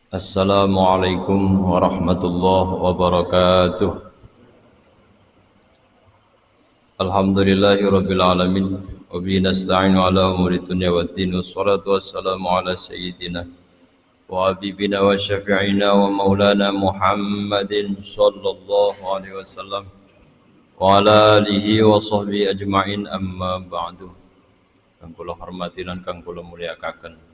Assalamualaikum warahmatullahi wabarakatuh. Alhamdulillahirabbil alamin wa bihi nasta'inu ala umuri dunya waddin wassalatu wassalamu ala sayyidina wa habibina wa syafi'ina wa maulana Muhammadin sallallahu alaihi wasallam wa ala alihi wa sahbihi ajma'in, amma ba'du. Kang kula hormati lan kang kula mulyakaken,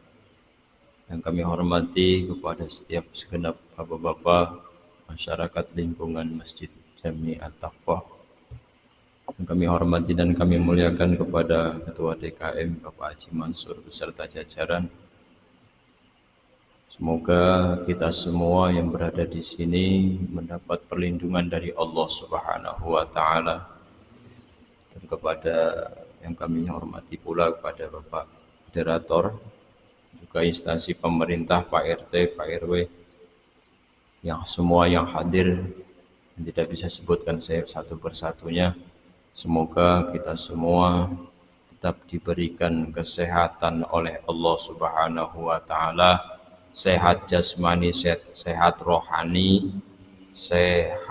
yang kami hormati kepada setiap segenap bapak-bapak masyarakat lingkungan Masjid Jami At-Taqwa, yang kami hormati dan kami muliakan kepada Ketua DKM Bapak Haji Mansur beserta jajaran. Semoga kita semua yang berada di sini mendapat perlindungan dari Allah Subhanahu wa taala, dan kepada yang kami hormati pula kepada Bapak Moderator, juga instansi pemerintah, Pak RT, Pak RW, yang semua yang hadir, yang tidak bisa sebutkan saya satu persatunya. Semoga kita semua tetap diberikan kesehatan oleh Allah Subhanahu wa taala, sehat jasmani, sehat rohani, sehat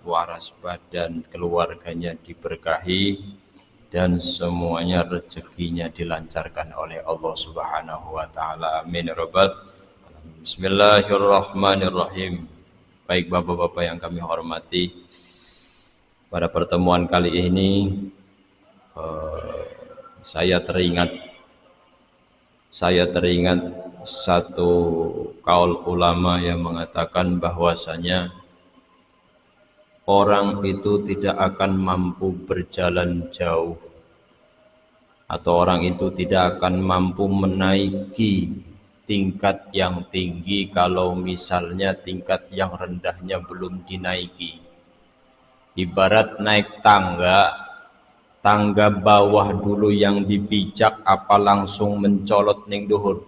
waras badan, keluarganya diberkahi, dan semuanya rezekinya dilancarkan oleh Allah Subhanahu wa taala. Amin ya rabbal alamin. Bismillahirrahmanirrahim. Baik bapak-bapak yang kami hormati, pada pertemuan kali ini saya teringat satu kaul ulama yang mengatakan bahwasanya orang itu tidak akan mampu berjalan jauh, atau orang itu tidak akan mampu menaiki tingkat yang tinggi kalau misalnya tingkat yang rendahnya belum dinaiki. Ibarat naik tangga bawah dulu yang dipijak apa langsung mencolot ning dhuwur?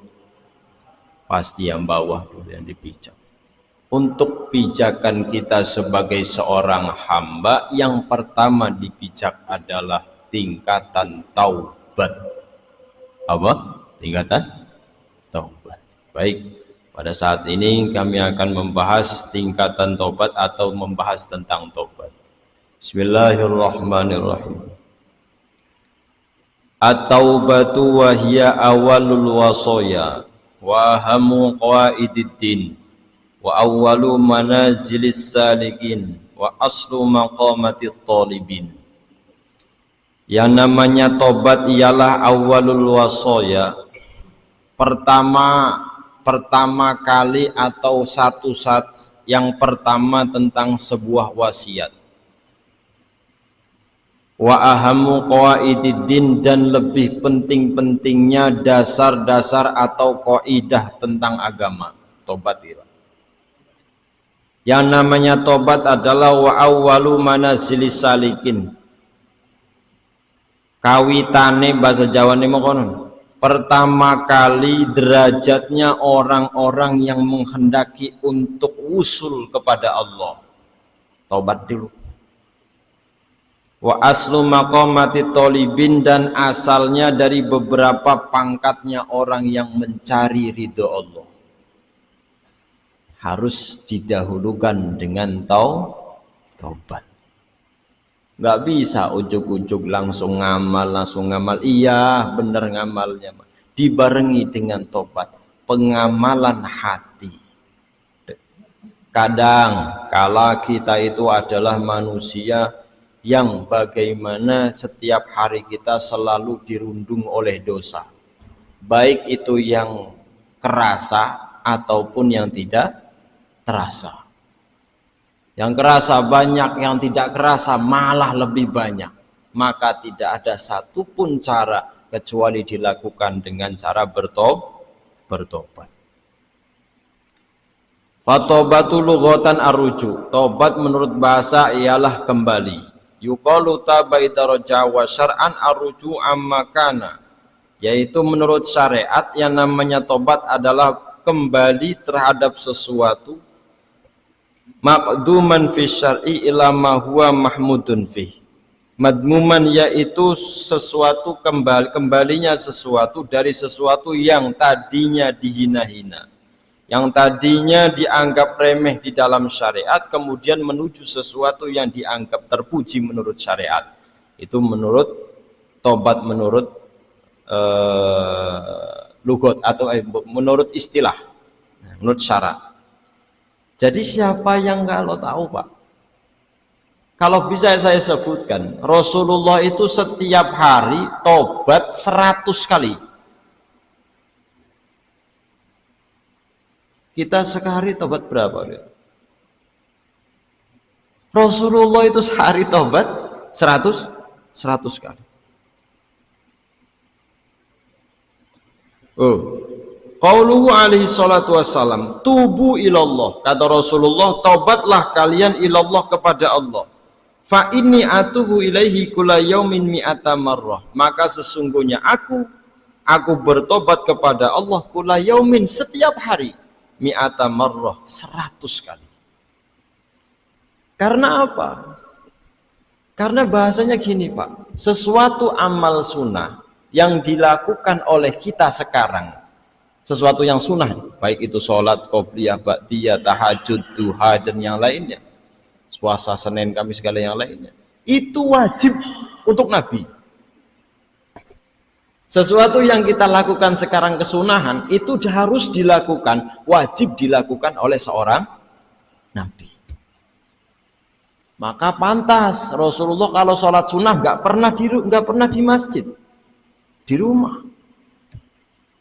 Pasti yang bawah dulu yang dipijak. Untuk pijakan kita sebagai seorang hamba, yang pertama dipijak adalah tingkatan taubat. Apa? Tingkatan taubat. Baik, pada saat ini kami akan membahas tingkatan taubat atau membahas tentang taubat. Bismillahirrahmanirrahim. At-taubatu wa hiya awalul wasaya wa hamu qaididdin wa awwalu manazilis salikin wa aslu maqamatit talibin. Yang namanya tobat ialah awalul wasaya, pertama kali atau satu saat yang pertama tentang sebuah wasiat. Wa ahamu qaididdin, dan lebih penting-pentingnya dasar-dasar atau kaidah tentang agama. Tobat itu. Yang namanya tobat adalah wa awwalu manazilis salikin. Kawitane bahasa Jawa ini mengkonon. Pertama kali derajatnya orang-orang yang menghendaki untuk usul kepada Allah. Tobat dulu. Wa aslu maqamati thalibin, dan asalnya dari beberapa pangkatnya orang yang mencari ridho Allah. Harus didahulukan dengan taubat. Nggak bisa ujuk-ujuk langsung ngamal. Iya bener ngamalnya, dibarengi dengan taubat, pengamalan hati. Kadang kala kita itu adalah manusia yang bagaimana setiap hari kita selalu dirundung oleh dosa, baik itu yang kerasa ataupun yang tidak terasa. Yang kerasa banyak, yang tidak kerasa malah lebih banyak. Maka tidak ada satupun cara kecuali dilakukan dengan cara bertobat. Fatobatu lughatan arruju. Tobat menurut bahasa ialah kembali. Yuqalu taba idza raja wa syar'an arruju amma kana. Yaitu menurut syariat yang namanya tobat adalah kembali terhadap sesuatu maqduman fi syar'i ila ma huwa mahmudun fi. Madmuman yaitu sesuatu kembalinya sesuatu dari sesuatu yang tadinya dihina-hina. yang tadinya dianggap remeh di dalam syariat kemudian menuju sesuatu yang dianggap terpuji menurut syariat. Itu menurut tobat, menurut lugot atau menurut istilah, menurut syarak. Jadi siapa yang kalau tahu Pak? Kalau bisa saya sebutkan, Rasulullah itu setiap hari tobat 100 kali. Kita sekali tobat berapa? Rasulullah itu sehari tobat 100 kali. Qauluhu alaihi salatu wassalam, tubu ilallah, kata Rasulullah, tobatlah kalian ilallah kepada Allah. Fa inni atubu ilaihi kulla yaumin mi'ata marrah, maka sesungguhnya aku bertobat kepada Allah kulla yaumin, setiap hari, mi'ata marrah, 100 kali. Karena apa? Karena bahasanya gini Pak, sesuatu amal sunnah yang dilakukan oleh kita sekarang, sesuatu yang sunnah, baik itu sholat, qobliyah, ba'diyah, tahajud, duha, dan yang lainnya, puasa Senin, Kamis, segala yang lainnya, itu wajib untuk Nabi. Sesuatu yang kita lakukan sekarang kesunahan itu harus dilakukan, wajib dilakukan oleh seorang Nabi. Maka pantas Rasulullah kalau sholat sunnah nggak pernah di masjid, di rumah.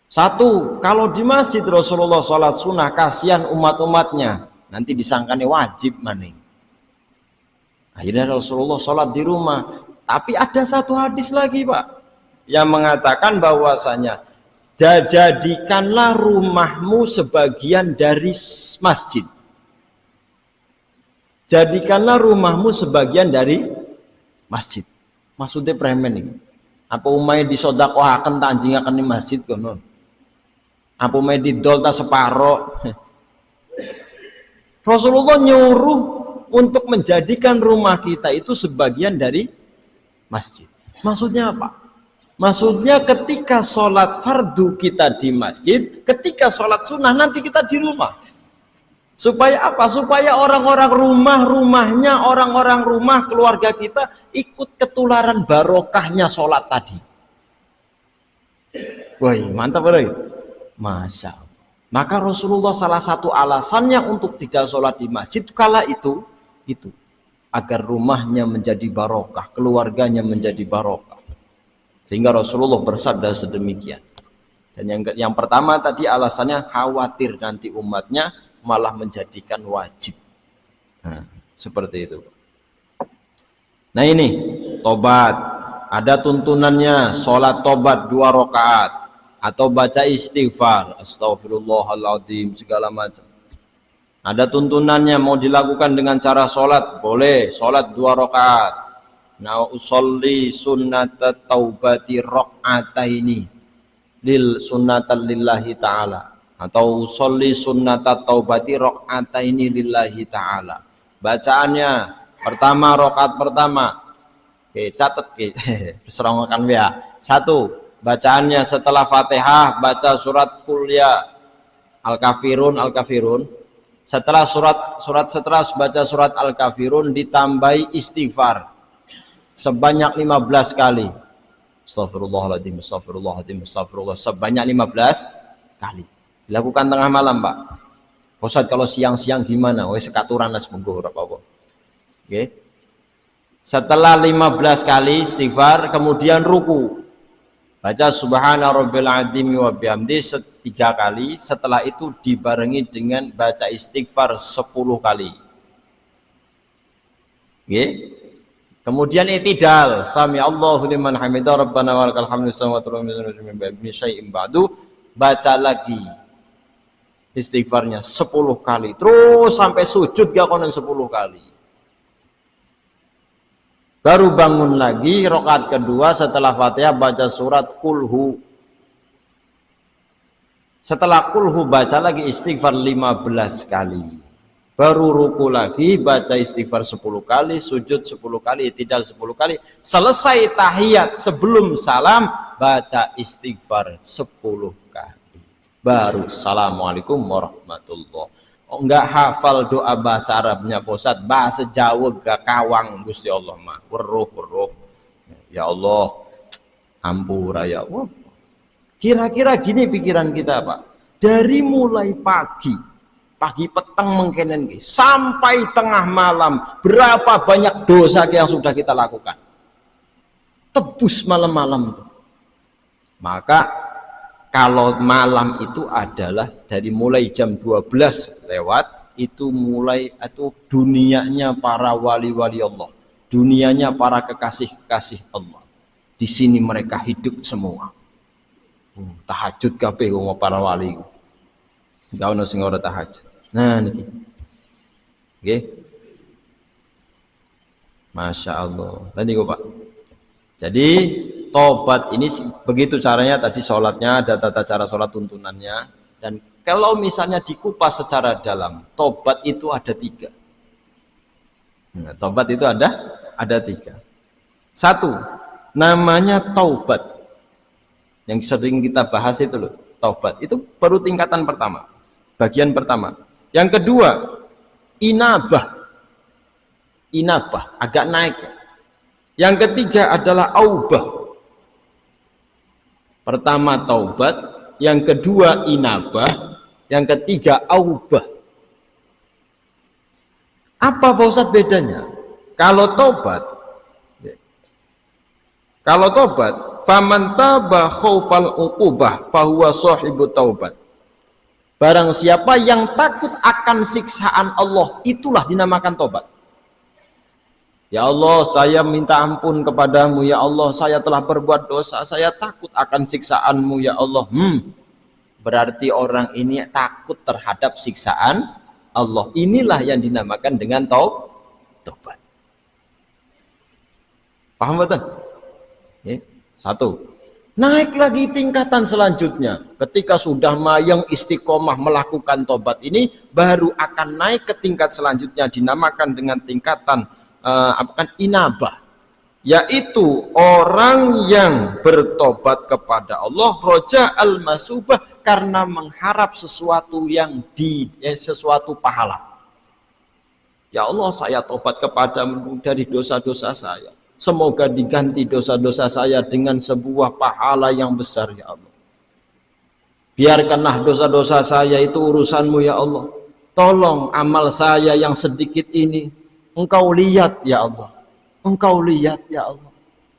Satu, kalau di masjid Rasulullah sholat sunnah, kasihan umat-umatnya, nanti disangkanya wajib maning. Akhirnya Rasulullah sholat di rumah. Tapi ada satu hadis lagi Pak, yang mengatakan bahwasanya jadikanlah rumahmu sebagian dari masjid. Jadikanlah rumahmu sebagian dari masjid. Maksudnya premen ini. Apa umay disodakohaken tak anjingaken di masjid kono? Apa umay didol tak separo? Rasulullah nyuruh untuk menjadikan rumah kita itu sebagian dari masjid. Maksudnya apa? Maksudnya ketika sholat fardu kita di masjid, ketika sholat sunnah nanti kita di rumah. Supaya apa? Supaya orang-orang rumahnya, orang-orang rumah keluarga kita ikut ketularan barokahnya sholat tadi. Woi, mantap bro. Masya Allah. Maka Rasulullah salah satu alasannya untuk tidak sholat di masjid kala itu agar rumahnya menjadi barokah, keluarganya menjadi barokah. Sehingga Rasulullah bersabda sedemikian. Dan yang pertama tadi alasannya khawatir nanti umatnya malah menjadikan wajib. Nah, seperti itu. Nah ini tobat, ada tuntunannya, sholat tobat 2 rakaat atau baca istighfar, astagfirullahaladzim, segala macam. Ada tuntunannya, mau dilakukan dengan cara sholat, boleh, sholat 2 rakaat. Nah, usolli sunnata taubati rakaataini lil sunnatan lillahi ta'ala, atau usolli sunnata taubati rakaataini lillahi ta'ala. Bacaannya pertama, rakaat pertama. Oke, catat ke. Serongokan ya. 1, bacaannya setelah Fatihah baca surat Qul ya Al-Kafirun. Setelah setelah baca surat Al-Kafirun ditambahi istighfar sebanyak 15 kali. Astagfirullahaladzim, astagfirullahaladzim, astagfirullah, sebanyak 15 kali. Dilakukan tengah malam, Pak. Ustaz, kalau siang-siang gimana? Wes sekaturan las monggo ora apa-apa. Oke. Setelah 15 kali istighfar, kemudian ruku. Baca subhana rabbil azim wa bihamdi 3 kali. Setelah itu dibarengi dengan baca istighfar 10 kali. Oke. Kemudian i'tidal, sami Allahu liman hamidah rabbana walakal hamdu samawati wal ardi min syai'in ba'du. Baca lagi istighfarnya 10 kali. Terus sampai sujud gak konon 10 kali. Baru bangun lagi rakaat kedua setelah Fatihah baca surat Kulhu. Setelah Kulhu baca lagi istighfar 15 kali. Baru ruku lagi baca istighfar 10 kali, sujud 10 kali, i'tidal 10 kali. Selesai tahiyat sebelum salam baca istighfar 10 kali. baru assalamualaikum warahmatullah. Oh, enggak hafal doa bahasa Arabnya Pak Ustaz, bahasa Jawa gak kawang Gusti Allah mah weruh ya Allah ampura ya Allah. Kira-kira gini pikiran kita Pak, dari mulai pagi petang mengkenen sampai tengah malam, berapa banyak dosa yang sudah kita lakukan, tebus malam-malam tuh. Maka kalau malam itu adalah dari mulai jam 12 lewat, itu mulai itu dunianya para wali-wali Allah, dunianya para kekasih-kekasih Allah. Di sini mereka hidup semua. Tahajud kabeh wong para wali. Enggak ono sing ora tahajud. Nah niki. Nggih. Masya Allah. Lah niku Pak. Jadi tobat ini begitu caranya, tadi sholatnya ada tata cara sholat tuntunannya, dan kalau misalnya dikupas secara dalam, tobat itu ada 3. Nah, tobat itu ada 3. 1, namanya taubat, yang sering kita bahas itu loh, taubat itu baru tingkatan pertama, bagian pertama. Yang kedua, inabah agak naik. Yang ketiga adalah aubah. Pertama taubat, yang kedua inabah, yang ketiga aubah. Apa Pak Ustadz bedanya? Kalau tobat, faman taba khaufal uqubah fahuwa sahibu taubat. Barang siapa yang takut akan siksaan Allah, itulah dinamakan tobat. Ya Allah, saya minta ampun kepadamu ya Allah, saya telah berbuat dosa, saya takut akan siksaanmu ya Allah. Berarti orang ini takut terhadap siksaan Allah. Inilah yang dinamakan dengan taubat. Paham betul? Ya, 1. Naik lagi tingkatan selanjutnya, ketika sudah mayang istiqomah melakukan tobat ini, baru akan naik ke tingkat selanjutnya, dinamakan dengan tingkatan inabah, yaitu orang yang bertobat kepada Allah roja al-masubah, karena mengharap sesuatu yang sesuatu pahala. Ya Allah, saya tobat kepadamu dari dosa-dosa saya, semoga diganti dosa-dosa saya dengan sebuah pahala yang besar ya Allah. Biarkanlah dosa-dosa saya itu urusanmu ya Allah, tolong amal saya yang sedikit ini Engkau lihat ya Allah, Engkau lihat ya Allah,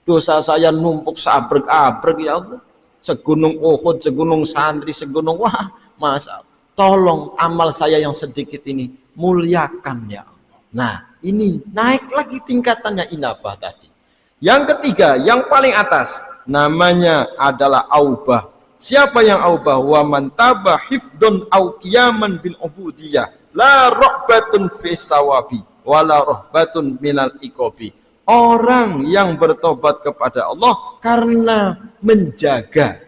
dosa saya numpuk sabrek-abrek ya Allah, segunung Uhud, segunung santri, segunung, wah masa, tolong amal saya yang sedikit ini muliakan ya Allah. Nah ini naik lagi tingkatannya inabah tadi. Yang ketiga, yang paling atas, namanya adalah aubah. Siapa yang aubah? Wa man taba hifdun au qiyaman bil ubudiyah la rahbatun fi sawabi wala rahbatun minal iqabi. Orang yang bertobat kepada Allah karena menjaga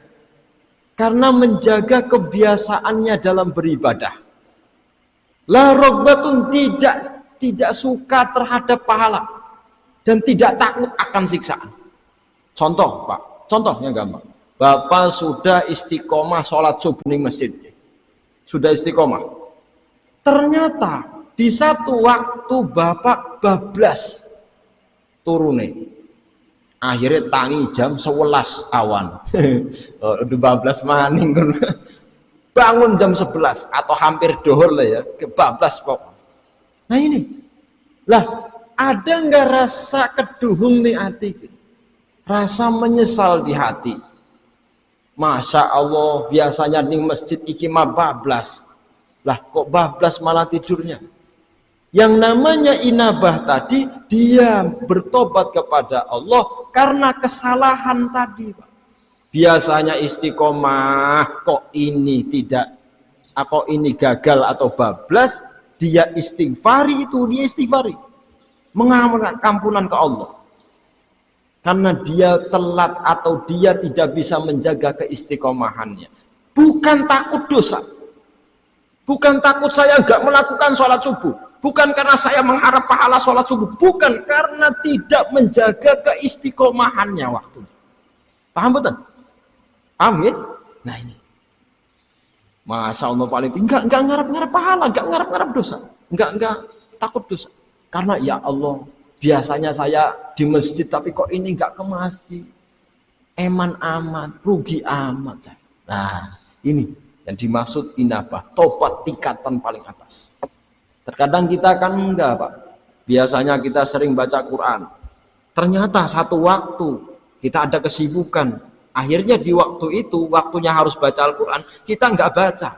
kebiasaannya dalam beribadah. La rahbatun, tidak suka terhadap pahala dan tidak takut akan siksaan. Contoh Pak, contohnya gampang. Bapak sudah istiqomah sholat subuh di masjid, sudah istiqomah. Ternyata di satu waktu Bapak bablas turune, akhirnya tangi jam 11 awan. Udah bablas maning, bangun jam 11 atau hampir dohor lah ya, kebablas pokok. Nah ini, lah ada nggak rasa keduhung nih hati, rasa menyesal di hati? Masya Allah, biasanya di masjid iki mah bablas, lah kok bablas malah tidurnya? Yang namanya inabah tadi, dia bertobat kepada Allah karena kesalahan tadi Pak. Biasanya istiqomah, kok ini tidak, kok ini gagal atau bablas, dia istighfari, dia istighfari, mengamalkan ampunan ke Allah. Karena dia telat atau dia tidak bisa menjaga keistiqomahannya. Bukan takut dosa, bukan takut saya enggak melakukan sholat subuh, bukan karena saya mengharap pahala sholat subuh, bukan, karena tidak menjaga keistiqomahannya waktu. Paham betul? Paham ya? Nah ini. Masya Allah paling tinggi, enggak ngarep-ngarep pahala, enggak ngarep-ngarep dosa, enggak takut dosa. Karena ya Allah, biasanya saya di masjid tapi kok ini enggak ke masjid. Eman amat, rugi amat. Nah, ini yang dimaksud inabah, tobat tingkatan paling atas. Terkadang kita kan enggak, Pak. Biasanya kita sering baca Quran. Ternyata satu waktu kita ada kesibukan. Akhirnya di waktu itu, waktunya harus baca Al-Quran, kita nggak baca.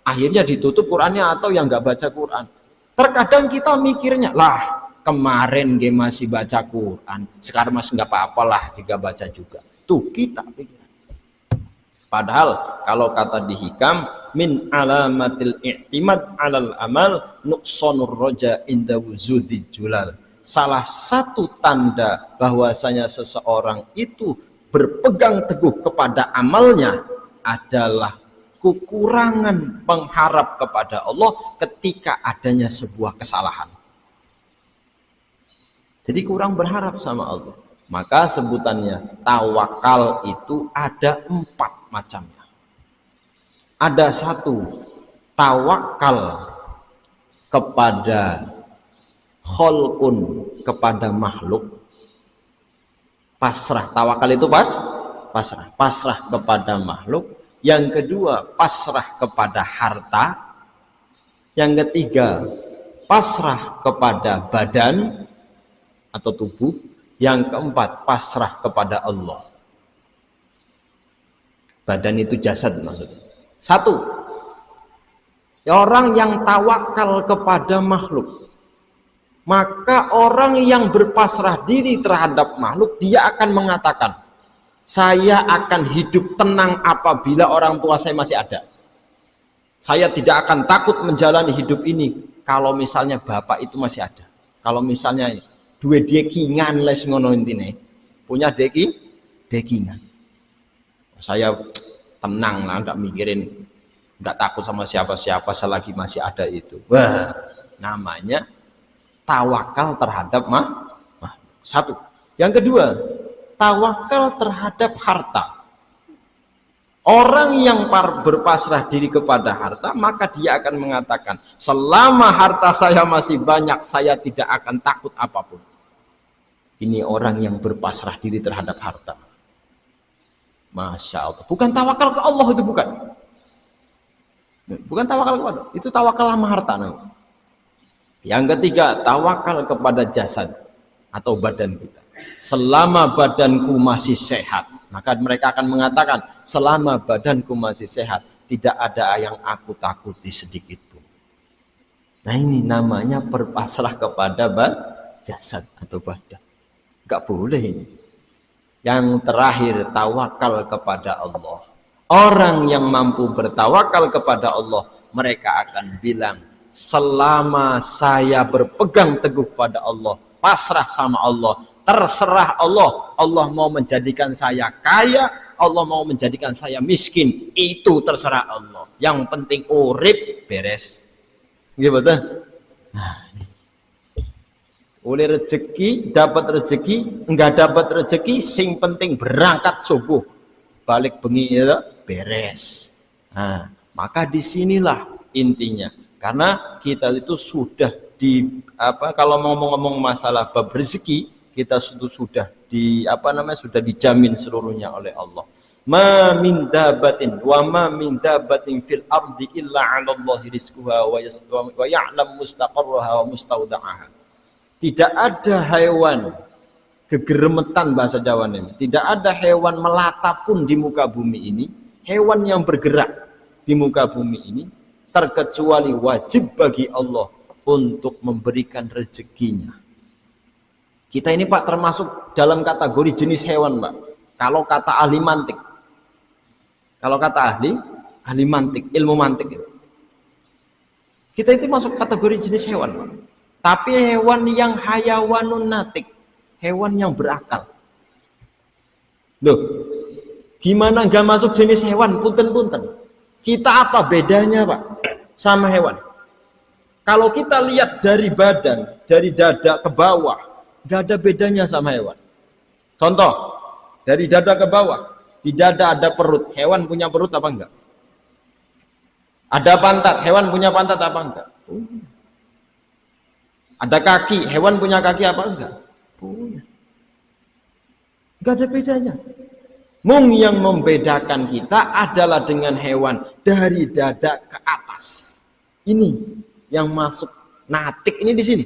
Akhirnya ditutup Qurannya atau yang nggak baca Quran. Terkadang kita mikirnya, lah kemarin dia masih baca Quran, sekarang masih nggak apa-apalah jika baca juga. Tuh kita pikir. Padahal kalau kata di hikam, min alamatil i'timad alal amal nuqsanur roja inda wuzudi julal. Salah satu tanda bahwasanya seseorang itu berpegang teguh kepada amalnya adalah kekurangan mengharap kepada Allah ketika adanya sebuah kesalahan. Jadi kurang berharap sama Allah. Maka sebutannya tawakal itu ada 4 macamnya. Ada 1 tawakal kepada kholqun, kepada makhluk. Pasrah, tawakal itu pasrah kepada makhluk. Yang kedua, pasrah kepada harta. Yang ketiga, pasrah kepada badan atau tubuh. Yang keempat, pasrah kepada Allah. Badan itu jasad maksudnya. 1, orang yang tawakal kepada makhluk, maka orang yang berpasrah diri terhadap makhluk, dia akan mengatakan, saya akan hidup tenang apabila orang tua saya masih ada. Saya tidak akan takut menjalani hidup ini kalau misalnya bapak itu masih ada. Kalau misalnya dua dekingan les ngono intine, punya dekingan. Saya tenang lah, nggak mikirin, nggak takut sama siapa-siapa selagi masih ada itu. Wah, namanya tawakal terhadap makhluk. 1. Yang kedua, tawakal terhadap harta. Orang yang berpasrah diri kepada harta, maka dia akan mengatakan, selama harta saya masih banyak, saya tidak akan takut apapun. Ini orang yang berpasrah diri terhadap harta. Masya Allah. Bukan tawakal ke Allah itu, bukan. Bukan tawakal kepada, itu tawakal sama harta namanya. Yang ketiga, tawakal kepada jasad atau badan kita. Selama badanku masih sehat, maka mereka akan mengatakan, selama badanku masih sehat, tidak ada yang aku takuti sedikit pun. Nah, ini namanya berpasrah kepada jasad atau badan. Enggak boleh ini. Yang terakhir, tawakal kepada Allah. Orang yang mampu bertawakal kepada Allah, mereka akan bilang, selama saya berpegang teguh pada Allah, pasrah sama Allah, terserah Allah. Allah mau menjadikan saya kaya, Allah mau menjadikan saya miskin, itu terserah Allah. Yang penting urip beres. Gitu betul? Nah, oleh rezeki, dapat rezeki, enggak dapat rezeki, sing penting berangkat subuh, balik bengi ya beres. Nah, maka disinilah intinya. Karena kita itu sudah kalau ngomong-ngomong masalah bab rezeki, kita sudah sudah dijamin seluruhnya oleh Allah. Ma min dabatin wa ma min dabatin fil ardi illa 'ala Allahi rizquha wa ya'lam mustaqarraha wa mustaudaha. Tidak ada hewan gegeremetan bahasa Jawa ini. Tidak ada hewan melata pun di muka bumi ini, hewan yang bergerak di muka bumi ini, terkecuali wajib bagi Allah untuk memberikan rezekinya. Kita ini Pak termasuk dalam kategori jenis hewan Pak. Kalau kata ahli mantik, ahli mantik, ilmu mantik itu, kita itu masuk kategori jenis hewan Pak. Tapi hewan yang hayawanun natik, hewan yang berakal. Loh, gimana nggak masuk jenis hewan? Punten-punten. Kita apa bedanya Pak sama hewan? Kalau kita lihat dari badan, dari dada ke bawah, nggak ada bedanya sama hewan. Contoh, dari dada ke bawah, di dada ada perut. Hewan punya perut apa enggak? Ada pantat, hewan punya pantat apa enggak? Punya. Ada kaki, hewan punya kaki apa enggak? Punya. Enggak ada bedanya. Mung yang membedakan kita adalah dengan hewan dari dada ke atas. Ini yang masuk natik ini di sini.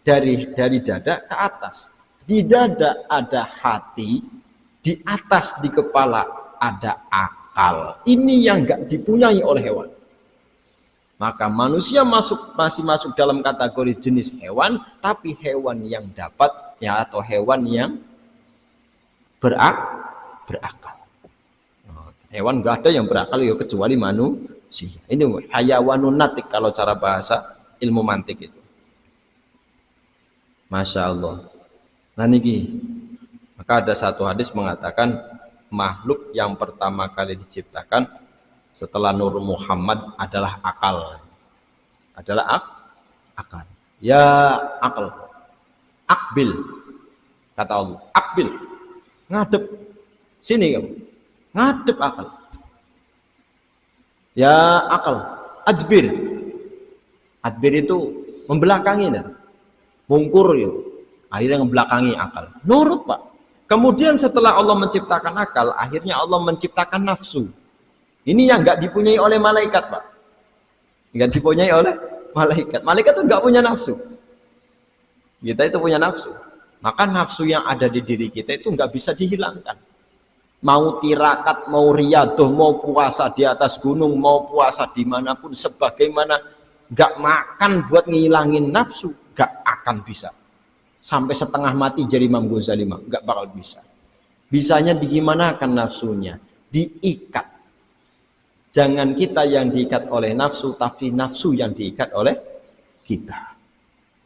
Dari dada ke atas. Di dada ada hati, di atas di kepala ada akal. Ini yang enggak dipunyai oleh hewan. Maka manusia masih masuk dalam kategori jenis hewan, tapi hewan yang dapat ya atau hewan yang berakal. Hewan nggak ada yang berakal ya kecuali manusia. Ini hayawanun natik kalau cara bahasa ilmu mantik itu. Masya Allah. Nah niki, maka ada satu hadis mengatakan makhluk yang pertama kali diciptakan setelah Nur Muhammad adalah akal. Adalah akal. Ya akal. Akbil. Kata Allah. Akbil. Ngadep. Sini kamu. Ngadep akal. Ya akal. Adbir. Adbir itu membelakangi. Mungkur itu. Akhirnya membelakangi akal. Nurut Pak. Kemudian setelah Allah menciptakan akal, akhirnya Allah menciptakan nafsu. Ini yang nggak dipunyai oleh malaikat Pak. Nggak dipunyai oleh malaikat. Malaikat itu nggak punya nafsu. Kita itu punya nafsu. Maka nafsu yang ada di diri kita itu nggak bisa dihilangkan. Mau tirakat, mau riyadoh, mau puasa di atas gunung, mau puasa dimanapun, sebagaimana nggak makan buat ngilangin nafsu, nggak akan bisa. Sampai setengah mati jadi Imam Ghazali nggak bakal bisa. Bisanya digimanakan nafsunya? Diikat. Jangan kita yang diikat oleh nafsu, tapi nafsu yang diikat oleh kita.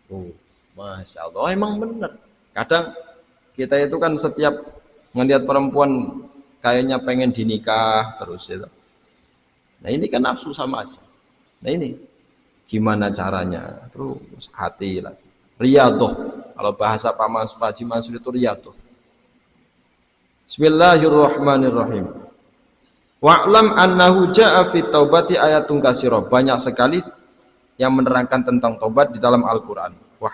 Oh, Masya Allah, emang benar. Kadang kita itu kan setiap ngelihat perempuan kayaknya pengen dinikah terus itu. Nah ini kan nafsu sama aja. Nah ini gimana caranya? Terus hati lagi. Riyadhah. Kalau bahasa Pak Haji Mansur itu riyadhah. Bismillahirrahmanirrahim. Wa'lam annahu ja'a fi taubati ayatun katsirah. Banyak sekali yang menerangkan tentang taubat di dalam Al-Qur'an. Wa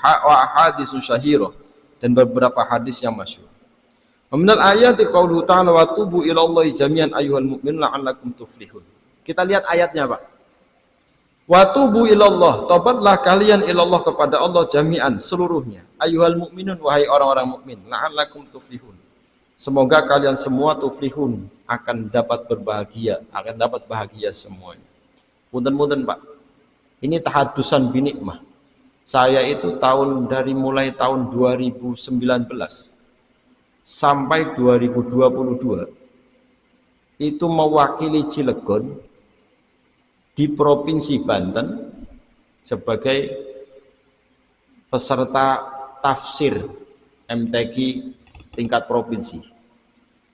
hadisun syahirah. Dan beberapa hadis yang masyhur. Minal ayati qauluhu ta'ala wa tubu ilallahi jami'an ayyuhal mu'minun la'allakum tuflihun. Kita lihat ayatnya, Pak. Wa tubu ilallah, tobatlah kalian ilallah kepada Allah jami'an seluruhnya. Ayyuhal mu'minun, wahai orang-orang mukmin, la'allakum tuflihun. Semoga kalian semua tuflihun, akan dapat berbahagia, akan dapat bahagia semuanya. Punten-punten, Pak. Ini tahadusan binikmah. Saya itu mulai tahun 2019 sampai 2022 itu mewakili Cilegon di Provinsi Banten sebagai peserta tafsir MTQ tingkat provinsi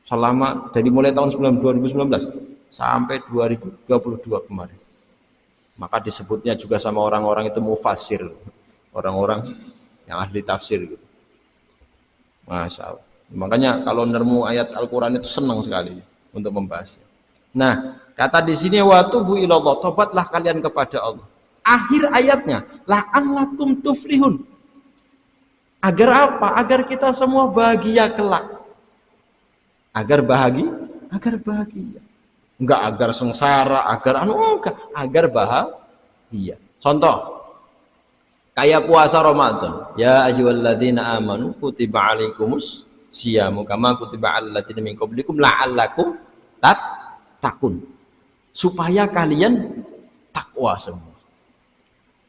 selama dari mulai tahun 2019 sampai 2022 kemarin. Maka disebutnya juga sama orang-orang itu mufassir, orang-orang yang ahli tafsir gitu. Masya Allah. Makanya kalau nermu ayat Al-Quran itu senang sekali untuk membahasnya. Nah, kata di sini wa tubu ilallah, tobatlah kalian kepada Allah. Akhir ayatnya, la'allakum tuflihun. Agar apa? Agar kita semua bahagia kelak. Agar bahagia. Enggak agar sengsara, agar bahagia. Contoh, kayak puasa Ramadan. Ya ayyuhalladzina amanu kutiba alaikumus siyamu kama kutiba alal ladzina min qablikum la'allakum tattaqun. Supaya kalian takwa semua.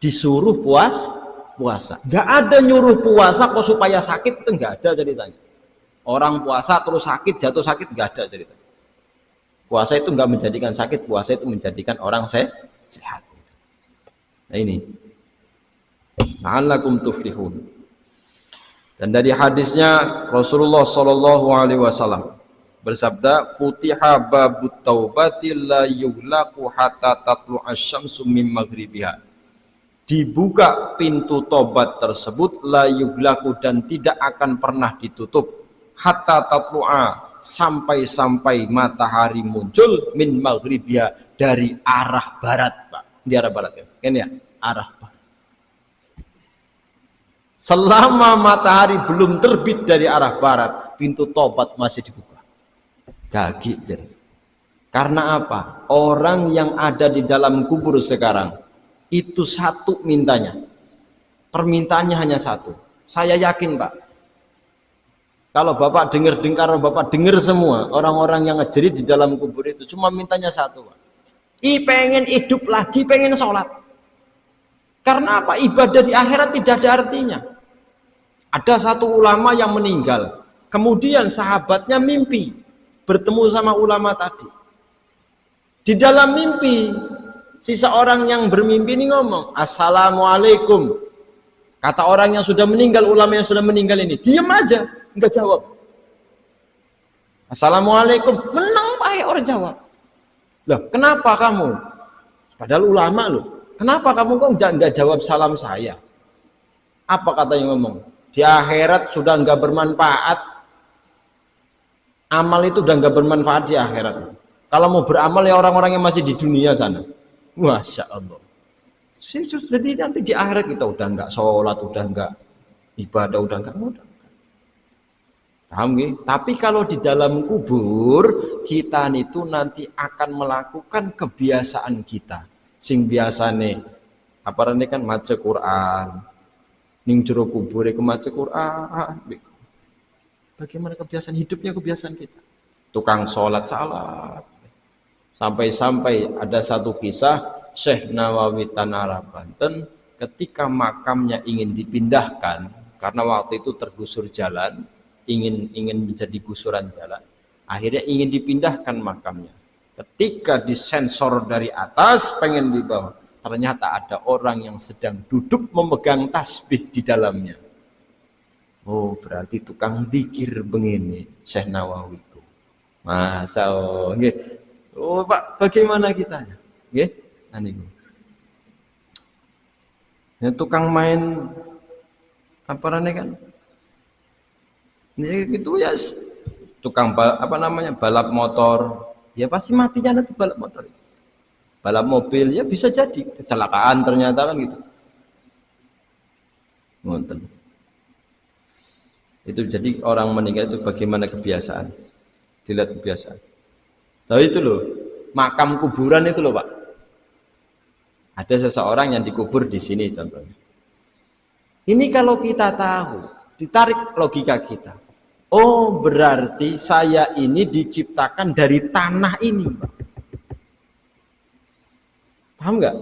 Disuruh puasa. Enggak ada nyuruh puasa kok supaya sakit, itu enggak ada ceritanya. Orang puasa terus sakit, jatuh sakit, enggak ada ceritanya. Puasa itu enggak menjadikan sakit, puasa itu menjadikan orang sehat. Nah ini. La'allakum tuflihun. Dan dari hadisnya Rasulullah sallallahu alaihi wasallam bersabda, "Futiha babut taubati la yughlaqu hatta tatlu'a asy-syamsu min maghribiha." Dibuka pintu tobat tersebut la yughlaqu dan tidak akan pernah ditutup hatta tatlu'a sampai matahari muncul min maghribiha, dari arah barat, Pak. Di arah barat ya. Ini ya, arah barat. Selama matahari belum terbit dari arah barat, pintu tobat masih dibuka. Gagi jadi. Karena apa? Orang yang ada di dalam kubur sekarang itu satu mintanya. Permintaannya hanya satu. Saya yakin, Pak. Kalau Bapak dengar Bapak dengar semua orang-orang yang ngejerit di dalam kubur itu cuma mintanya satu, Pak. Pengen hidup lagi, pengen sholat. Karena apa? Ibadah di akhirat tidak ada artinya. Ada satu ulama yang meninggal, kemudian sahabatnya mimpi bertemu sama ulama tadi. Di dalam mimpi, si seorang yang bermimpi ini ngomong, "Assalamualaikum." Kata orang yang sudah meninggal, ulama yang sudah meninggal ini, diam aja, enggak jawab. "Assalamualaikum." Menang pakai orang jawab. Loh, kenapa kamu? Padahal ulama loh. Kenapa kamu kok enggak jawab salam saya? Apa katanya ngomong? Di akhirat sudah enggak bermanfaat. Amal itu udah enggak bermanfaat di akhirat. Kalau mau beramal ya orang-orang yang masih di dunia sana. Masya Allah. Jadi nanti di akhirat kita udah enggak sholat, udah enggak ibadah, udah enggak mudah. Paham gak? Tapi kalau di dalam kubur kita itu nanti akan melakukan kebiasaan kita. Sing biasane apa ini kan maca Quran. Ning jero kubur iku maca Quran. Bagaimana kebiasaan hidupnya, kebiasaan kita? Tukang sholat salat. Sampai-sampai ada satu kisah Syekh Nawawi Tanara Banten ketika makamnya ingin dipindahkan karena waktu itu tergusur jalan, ingin menjadi gusuran jalan, akhirnya ingin dipindahkan makamnya. Ketika disensor dari atas pengen di bawah, ternyata ada orang yang sedang duduk memegang tasbih di dalamnya. Oh, berarti tukang dzikir begini Syekh Nawawi itu. Masa oh Pak, bagaimana kita? Nggih, aniku. Ya tukang main apa namanya kan? Ini gitu ya tukang apa namanya? Balap motor. Ya pasti matinya nanti balap motor. Balap mobil ya bisa jadi kecelakaan ternyata kan gitu. Ngonten. Itu jadi orang meninggal itu bagaimana kebiasaan. Dilihat kebiasaan. Nah itu loh, makam kuburan itu loh Pak. Ada seseorang yang dikubur di sini contohnya. Ini kalau kita tahu, ditarik logika kita. Oh berarti saya ini diciptakan dari tanah ini Pak. Paham nggak?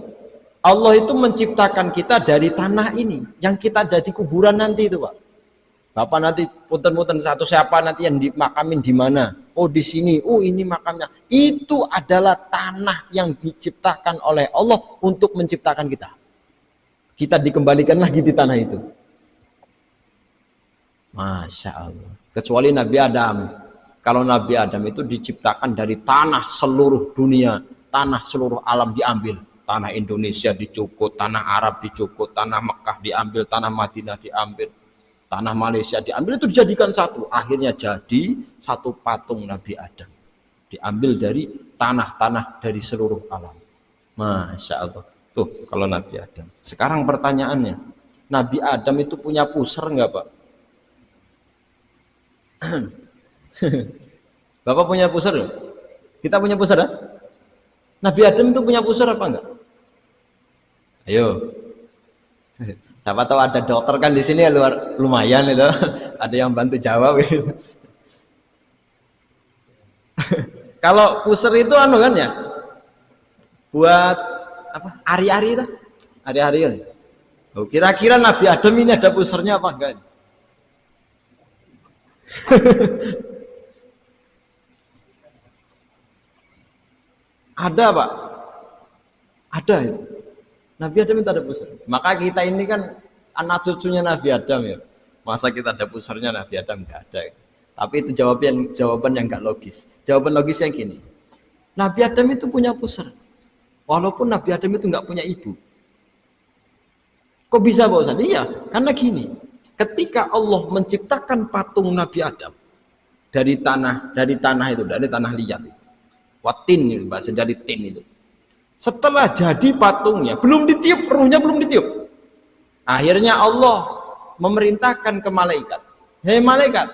Allah itu menciptakan kita dari tanah ini. Yang kita ada di kuburan nanti itu Pak. Bapak nanti punten-punten satu siapa nanti yang dimakamin di mana? Oh di sini. Oh ini makamnya. Itu adalah tanah yang diciptakan oleh Allah untuk menciptakan kita. Kita dikembalikan lagi di tanah itu. Masya Allah. Kecuali Nabi Adam. Kalau Nabi Adam itu diciptakan dari tanah seluruh dunia, tanah seluruh alam diambil. Tanah Indonesia dicukut, tanah Arab dicukut, tanah Mekah diambil, tanah Madinah diambil, tanah Malaysia diambil, itu dijadikan satu. Akhirnya jadi satu patung Nabi Adam. Diambil dari tanah-tanah dari seluruh alam. Masya Allah. Tuh kalau Nabi Adam. Sekarang pertanyaannya, Nabi Adam itu punya pusar enggak Pak? Bapak punya pusar? Kita punya pusar ya? Nabi Adam itu punya pusar apa enggak? Ayo. Siapa tahu ada dokter kan di sini ya lumayan itu. Ada yang bantu jawab gitu. Kalau pusar itu anu kan ya? Buat apa? Ari-ari itu. Ari-ari kan. Oh, kira-kira Nabi Adam ini ada pusarnya apa enggak? Ada Pak. Ada itu. Nabi Adam itu ada pusar. Maka kita ini kan anak cucunya Nabi Adam ya. Masa kita ada pusarnya Nabi Adam? Enggak ada. Tapi itu jawaban yang enggak logis. Jawaban logisnya gini. Nabi Adam itu punya pusar. Walaupun Nabi Adam itu enggak punya ibu. Kok bisa Pak Ustaz? Iya, karena gini. Ketika Allah menciptakan patung Nabi Adam, dari tanah itu, dari tanah liat itu. Watin itu bahasa dari tin itu. Setelah jadi patungnya, belum ditiup, ruhnya belum ditiup. Akhirnya Allah memerintahkan ke malaikat, hei malaikat,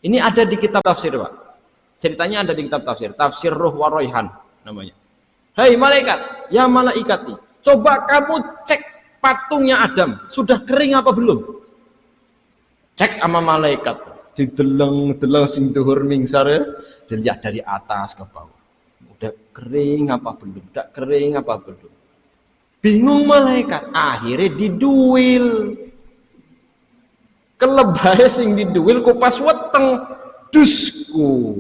ini ada di kitab tafsir Pak, ceritanya ada di kitab tafsir, tafsir Ruh wa Raihan namanya. Hei malaikat, ya malaikati, coba kamu cek patungnya Adam, sudah kering apa belum? Cek sama malaikat, dideleng-deleng sing duhur mingsar, dilihat dari atas ke bawah, udah kering apa belum, udah kering apa belum. Bingung malaikat, akhirnya diduil. Kelebay sing diduil ku pas weteng dusku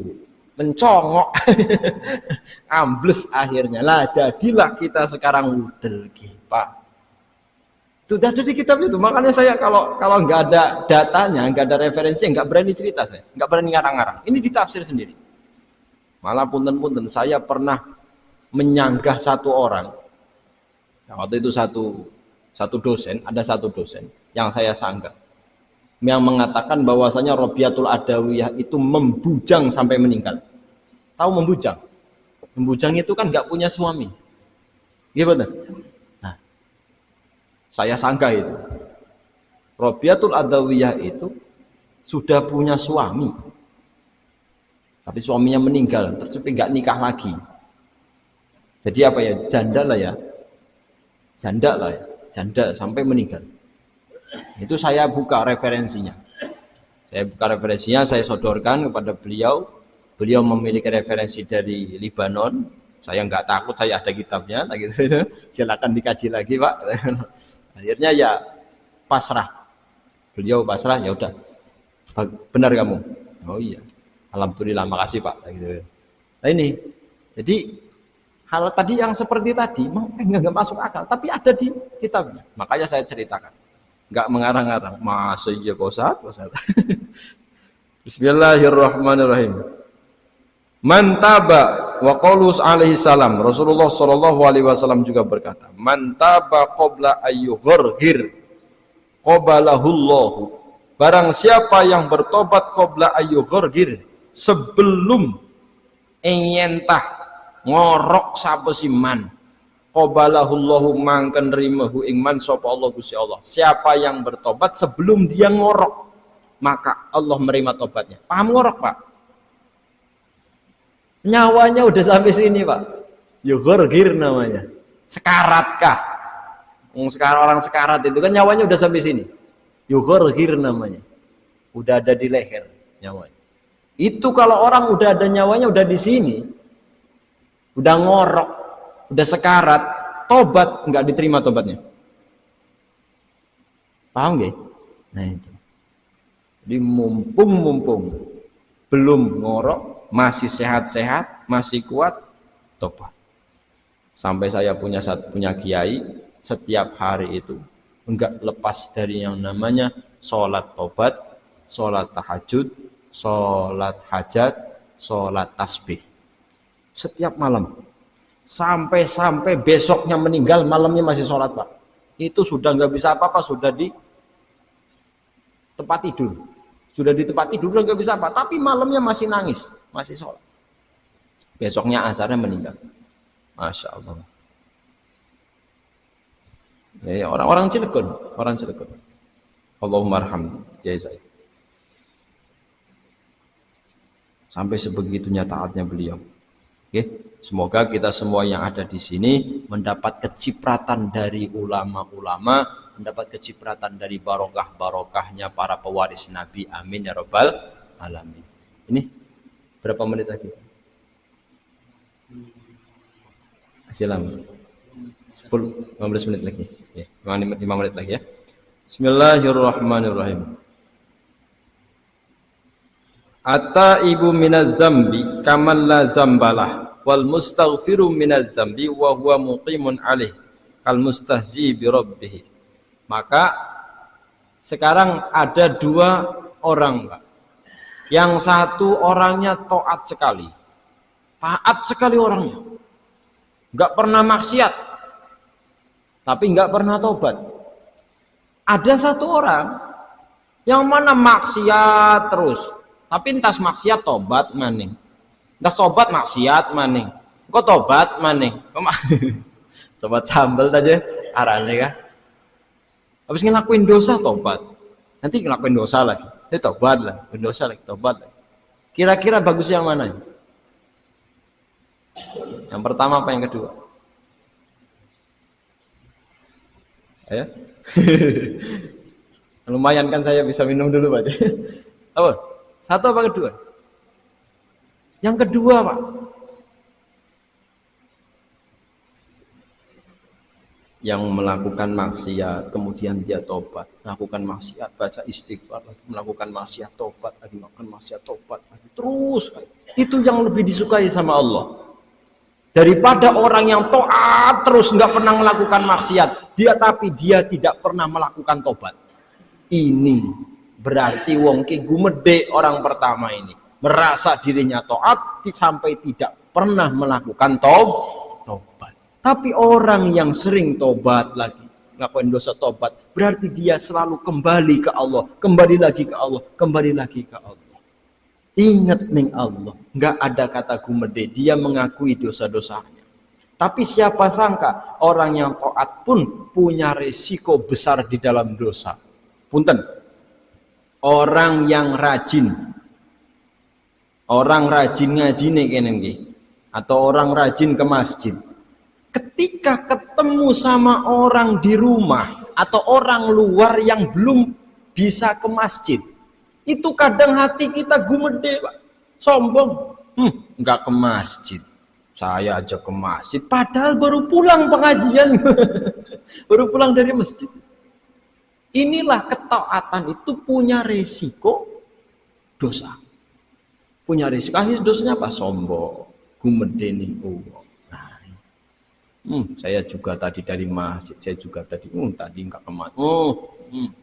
mencongok ambles akhirnya lah, jadilah kita sekarang wudel Pak. Itu udah ada di kitab itu, makanya saya kalau nggak ada datanya, nggak ada referensi, nggak berani cerita, saya nggak berani ngarang-ngarang, ini ditafsir sendiri. Malah punten-punten saya pernah menyanggah satu orang. Nah, waktu itu satu dosen, ada satu dosen yang saya sanggah, yang mengatakan bahwasanya Robiatul Adawiyah itu membujang sampai meninggal. Tahu membujang? Membujang itu kan nggak punya suami. Gimana? Nah, saya sanggah itu. Robiatul Adawiyah itu sudah punya suami, tapi suaminya meninggal, terus nggak nikah lagi. Jadi apa ya? Janda lah ya. Janda sampai meninggal. Itu saya buka referensinya. Saya sodorkan kepada beliau. Beliau memiliki referensi dari Libanon. Saya nggak takut, saya ada kitabnya. Gitu. Silakan dikaji lagi Pak. Akhirnya ya pasrah. Beliau pasrah, ya udah. Benar kamu? Oh iya. Alhamdulillah, makasih Pak. Gitu. Nah ini, jadi hal tadi yang seperti tadi nggak masuk akal, tapi ada di kitabnya. Makanya saya ceritakan. Nggak mengarang-arang, masa iya Pak Ustaz. Bismillahirrahmanirrahim. Man taba wa qaulus alaihi salam, Rasulullah sallallahu alaihi wasallam juga berkata, man taba qabla ayyughargir qabalahullahu. Barang siapa yang bertobat qabla ayyughargir, sebelum ingentah ngorok sapa siman, qabalahullahu mangken rimahu ingman sapa Allah Gusti Allah. Siapa yang bertobat sebelum dia ngorok, maka Allah menerima tobatnya. Paham ngorok Pak? Nyawanya udah sampai sini Pak, yughargir namanya. Sekaratkah? Sekarang orang sekarat itu kan nyawanya udah sampai sini, yughargir namanya, udah ada di leher nyawanya. Itu kalau orang udah ada nyawanya udah di sini, udah ngorok, udah sekarat, tobat nggak diterima tobatnya. Paham gak? Nah itu. Jadi mumpung belum ngorok, masih sehat-sehat, masih kuat, tobat. Sampai saya punya kiai, setiap hari itu enggak lepas dari yang namanya sholat tobat, sholat tahajud, sholat hajat, sholat tasbih. Setiap malam. Sampai besoknya meninggal, malamnya masih sholat Pak. Itu sudah nggak bisa apa-apa, sudah di tempat tidur. Sudah di tempat tidur udah nggak bisa apa, tapi malamnya masih nangis, masih sholat. Besoknya asarnya meninggal. Masya Allah. Ya, orang Cilegon. Allahumma arham jaizai. Sampai sebegitunya taatnya beliau. Oke, semoga kita semua yang ada di sini mendapat kecipratan dari ulama-ulama, mendapat kecipratan dari barokahnya para pewaris Nabi. Amin ya rabbal alamin. Ini berapa menit lagi? Silakan. 10-15 menit lagi. Ya, 5 menit lagi ya. Bismillahirrahmanirrahim. At-taibu minaz zambi kaman la zambalah wal mustaghfiru minaz zambi wa huwa muqimun alaih kal mustahzi bi rabbih. Maka sekarang ada dua orang Pak. Yang satu orangnya taat sekali orangnya, nggak pernah maksiat, tapi nggak pernah tobat. Ada satu orang yang mana maksiat terus, Tapi entas maksiat tobat maning. Entas tobat maksiat maning. Kok tobat maning? Tobat sambel aja arane kah? Habis ngelakuin dosa tobat. Nanti ngelakuin dosa lagi. Tobat lah, dosa lagi, tobat lagi. Kira-kira bagus yang mana? Yang pertama apa yang kedua? Ayo. Lumayan kan saya bisa minum dulu Pak. Apa? Satu apa kedua? Yang kedua Pak. Yang melakukan maksiat kemudian dia tobat, melakukan maksiat baca istighfar lagi, melakukan maksiat tobat lagi, melakukan maksiat tobat lagi, terus itu yang lebih disukai sama Allah daripada orang yang taat terus nggak pernah melakukan maksiat tapi dia tidak pernah melakukan tobat. Ini berarti wong ki gumede orang pertama ini merasa dirinya taat sampai tidak pernah melakukan tobat. Tapi orang yang sering tobat lagi, ngapain dosa tobat, berarti dia selalu kembali ke Allah, kembali lagi ke Allah, kembali lagi ke Allah. Ingat nih Allah, nggak ada kata gumede, dia mengakui dosa-dosanya. Tapi siapa sangka orang yang taat pun punya resiko besar di dalam dosa. Punten, orang yang rajin ngaji nih kene nggih, atau orang rajin ke masjid. Ketika ketemu sama orang di rumah atau orang luar yang belum bisa ke masjid, itu kadang hati kita gumede Pak, sombong, nggak ke masjid, saya aja ke masjid, padahal baru pulang pengajian, baru pulang dari masjid. Inilah ketaatan itu punya resiko dosa, punya resiko. Dosanya apa? Sombong, gumede nih. Saya juga tadi dari masjid, saya juga tadi nggak kemana.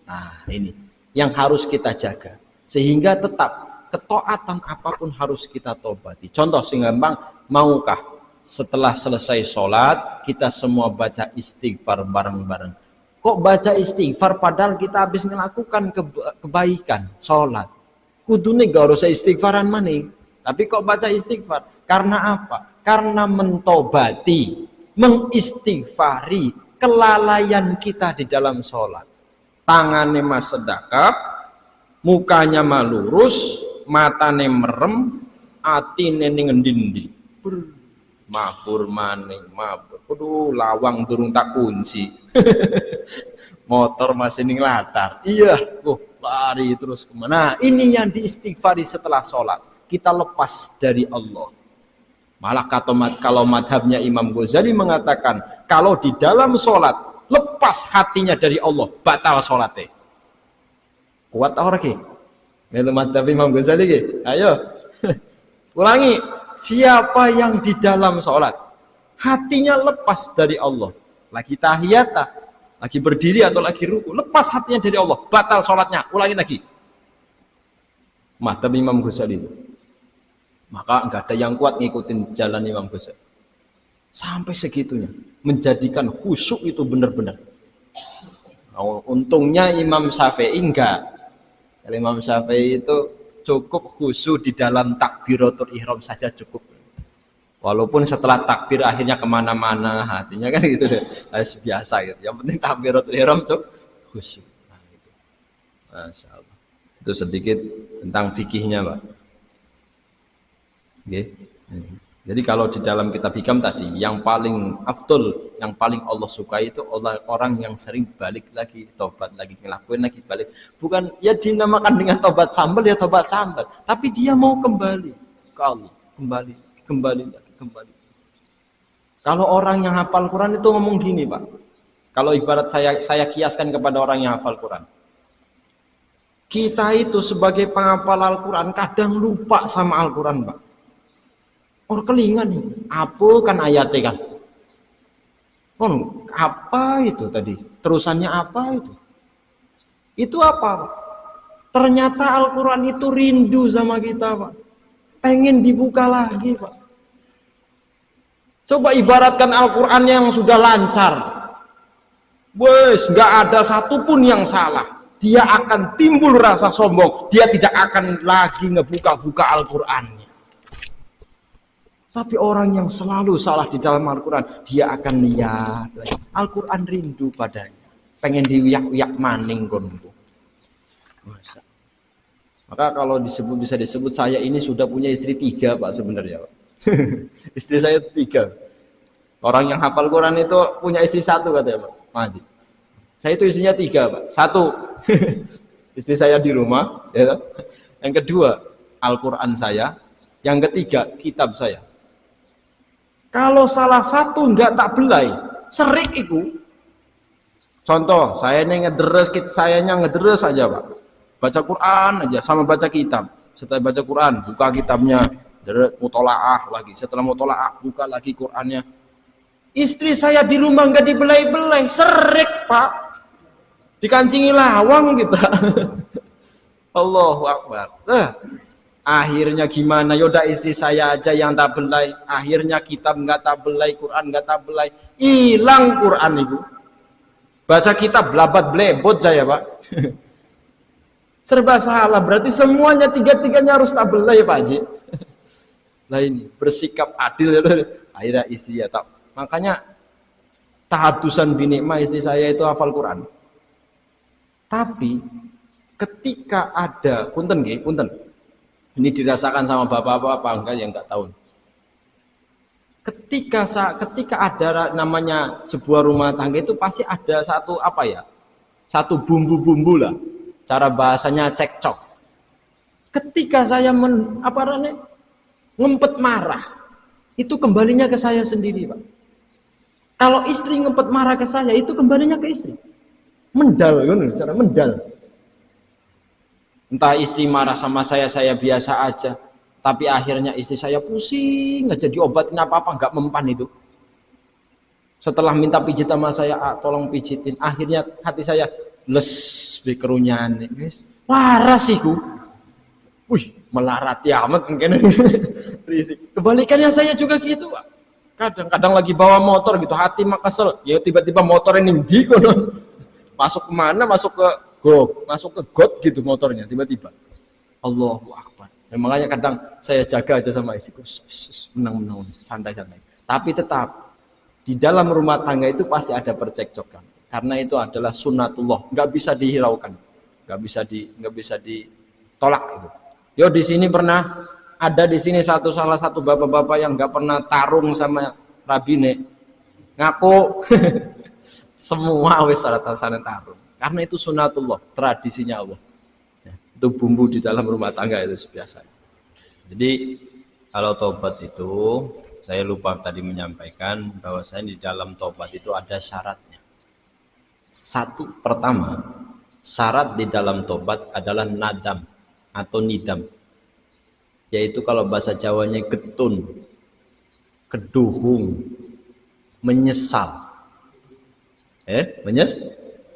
Nah ini yang harus kita jaga sehingga tetap ketaatan apapun harus kita tobati. Contoh sing gampang, maukah setelah selesai sholat kita semua baca istighfar bareng-bareng? Kok baca istighfar padahal kita habis melakukan kebaikan sholat? Kudune gak harus istighfaran maning, tapi kok baca istighfar? Karena apa? Karena mentobati, mengistighfari kelalaian kita di dalam sholat. Tangannya mas sedekap, mukanya malurus, matane merem, atine ning ngendi-endi. Mabur maning, mabur. Aduh, lawang durung tak kunci. Motor masih ning latar. Iya, lari terus kemana? Nah, ini yang diistighfari setelah sholat. Kita lepas dari Allah. Malah kalau madhabnya Imam Ghazali mengatakan kalau di dalam sholat lepas hatinya dari Allah batal sholatnya. Kuat orang ki? Melu madhab Imam Ghazali ki? Ayo ulangi. Siapa yang di dalam sholat hatinya lepas dari Allah, lagi tahiyat, lagi berdiri atau lagi ruku, lepas hatinya dari Allah, batal sholatnya. Ulangi lagi. Madhab Imam Ghazali. Maka enggak ada yang kuat ngikutin jalan Imam Ghazali sampai segitunya, menjadikan khusyuk itu benar-benar. Untungnya Imam Syafi'i enggak. Imam Syafi'i itu cukup khusyuk di dalam takbiratul ihram saja cukup. Walaupun setelah takbir akhirnya kemana-mana hatinya kan gitu deh, biasa gitu. Yang penting takbiratul ihram cukup khusyuk. Nah, gitu. Masya Allah. Itu sedikit tentang fikihnya Pak. Okay. Jadi kalau di dalam kitab hikam tadi yang paling afdol, yang paling Allah sukai itu orang yang sering balik lagi, tobat lagi, ngelakuin lagi, balik. Bukan ya dinamakan dengan tobat sambal ya tobat sambal, tapi dia mau kembali ke Allah, kembali lagi. Kalau orang yang hafal Quran itu ngomong gini Pak, kalau ibarat saya kiaskan kepada orang yang hafal Quran, kita itu sebagai penghafal Al-Quran kadang lupa sama Al-Quran Pak. Orang kelingan nih, apa kan ayatnya kan? Apa itu tadi? Terusannya apa itu? Itu apa Pak? Ternyata Al-Quran itu rindu sama kita Pak. Pengen dibuka lagi Pak. Coba ibaratkan Al-Quran yang sudah lancar. Wes, nggak ada satupun yang salah. dia akan timbul rasa sombong, dia tidak akan lagi ngebuka-buka Al-Qur'annya. Tapi orang yang selalu salah di dalam Al-Quran, dia akan lihat Al-Quran, rindu padanya, pengen diuyak-uyak maning konku. Maka kalau disebut, bisa disebut saya ini sudah punya istri 3 Pak sebenarnya Pak. Istri saya 3. Orang yang hafal Quran itu punya istri 1 katanya Pak Haji. Saya itu istrinya 3 Pak. 1 istri saya di rumah ya. Yang kedua Al-Quran saya. Yang ketiga kitab saya. Kalau salah satu enggak tak belai, serik itu. Contoh, saya ini ngederes, sayanya ngederes aja Pak. Baca Quran aja sama baca kitab. Setelah baca Quran, buka kitabnya, mutolaah lagi. Setelah mutolaah, buka lagi Qurannya. Istri saya di rumah enggak dibelai-belai, serik Pak. Dikancingi lawang kita. Allahu Akbar. Akhirnya gimana? Yaudah istri saya aja yang tak belai. Akhirnya kitab nggak tak belai, Quran nggak tak belai. Hilang Quran itu. Baca kitab belabat blebot saya Pak. Serba salah. Berarti semuanya tiga-tiganya harus tak belai Pak Haji. Nah ini bersikap adil. Akhirnya istri ya tak. Makanya tahadusan binikmah istri saya itu hafal Quran. Tapi ketika ada punten nggih, punten. Ini dirasakan sama bapak-bapak enggak yang enggak tahu. Ketika ada namanya sebuah rumah tangga itu pasti ada satu apa ya? Satu bumbu-bumbu lah. Cara bahasanya cekcok. Ketika saya ngempet marah, itu kembalinya ke saya sendiri, Pak. Kalau istri ngempet marah ke saya, itu kembalinya ke istri. Mendal, cara mendal. Entah istri marah sama saya biasa aja. Tapi akhirnya istri saya pusing, nggak jadi obatin apa-apa, nggak mempan itu. Setelah minta pijit sama saya, tolong pijitin. Akhirnya hati saya les bekerunyan. Waras iku. Wih, melarati amat mungkin. Kebalikannya saya juga gitu, Pak. Kadang-kadang lagi bawa motor gitu, hati mak kesel. Ya tiba-tiba motor ini kono. Masuk kemana? Masuk ke got gitu motornya tiba-tiba. Allahu Akbar. Ya, makanya kadang saya jaga aja sama istriku, menang santai-santai. Tapi tetap di dalam rumah tangga itu pasti ada percekcokan. Karena itu adalah sunnatullah, nggak bisa dihiraukan, nggak bisa ditolak itu. Yo di sini pernah ada di sini salah satu bapak-bapak yang nggak pernah tarung sama rabine, ngaku semua wis sana tarung. Karena itu sunatullah, tradisinya Allah. Ya, itu bumbu di dalam rumah tangga itu biasa. Jadi kalau tobat itu, saya lupa tadi menyampaikan bahwasanya di dalam tobat itu ada syaratnya. Pertama, syarat di dalam tobat adalah nadam atau nidam. Yaitu kalau bahasa Jawanya getun, keduhung, menyesal.